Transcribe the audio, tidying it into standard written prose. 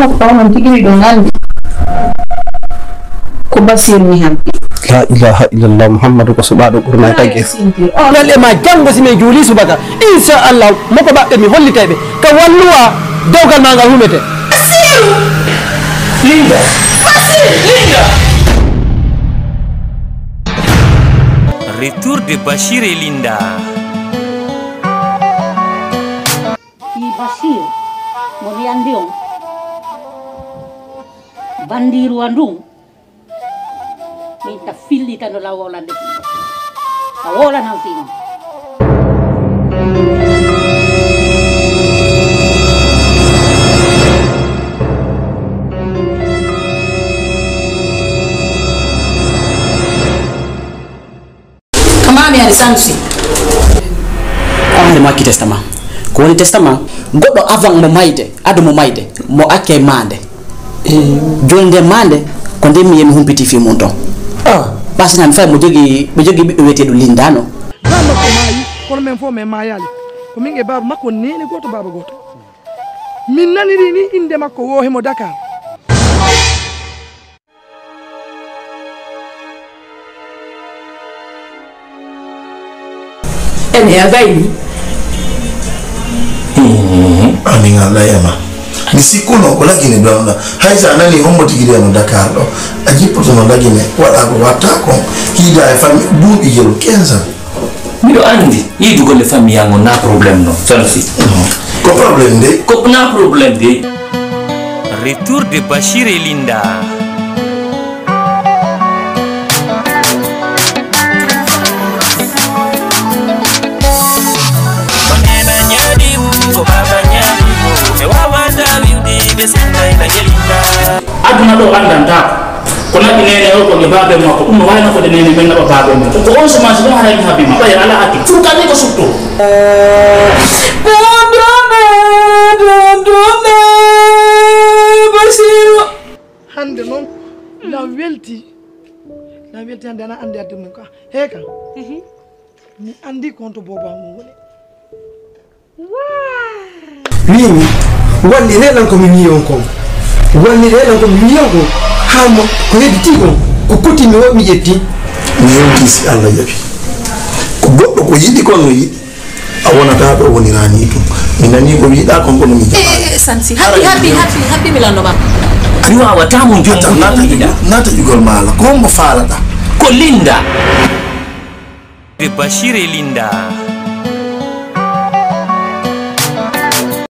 Tahu tigi dengan kubasir ni hampi. La ilaha illallah Muhammadu Rasulullah Qur'an tagi. Lalle ma jango sime juli subaka. Insha Allah mako ba mi holli taybe. Ka walluwa dawgal ma ngal humete. Linda. Linda. Retour de Bachir et Linda. Bashir Moriandiong Bandiru Andung minta fili tano lawolan de lawolan ang tino Kamami alisansi Ande maki testament ko woni testament goddo avant mo mayde adu mo mayde mo akke mande jonde mande ko ndemi yemi humpiti fi mon ton basi nan fa mo jogi bi wete do lindano kama ko mayi kono men fo men mayali ko minge babu makko nene goto baba goto min naniri ni inde makko wo hemo Dakar ene againi ani ngala yama nisikuno ko lagine donda haysa nani hommo tigiri no Dakar do ajipoto no lagine wada ko watta ko hida e fami duubi yelo 15 Mido andi yidu golle famille yango na problème no salfi ko problème de ko na problème de Retour de Bachir et Linda. aduna do andanta kono inene o ko babe makko dum wayno ko denene men no babe makko ko on sama so haray habi ma bay ala ati furkani ko sutto Basiru hande non la welti hande ana ande adde mun ka heka mi andi konto boba mo woni Mimi wandi relan ko mi on ko wandi relan ko mi on ko hamo ko heddi ko ko kuti mi womi yetti mi yonti si Allah yabi ko goddo ko yidi ko no yidi a wonata do woni rani to minani ko yida ko kono mi sansi happy milano ba Riwa watamu jongo nata jugol mala ko mo falata ko Linda de Bachir et Linda.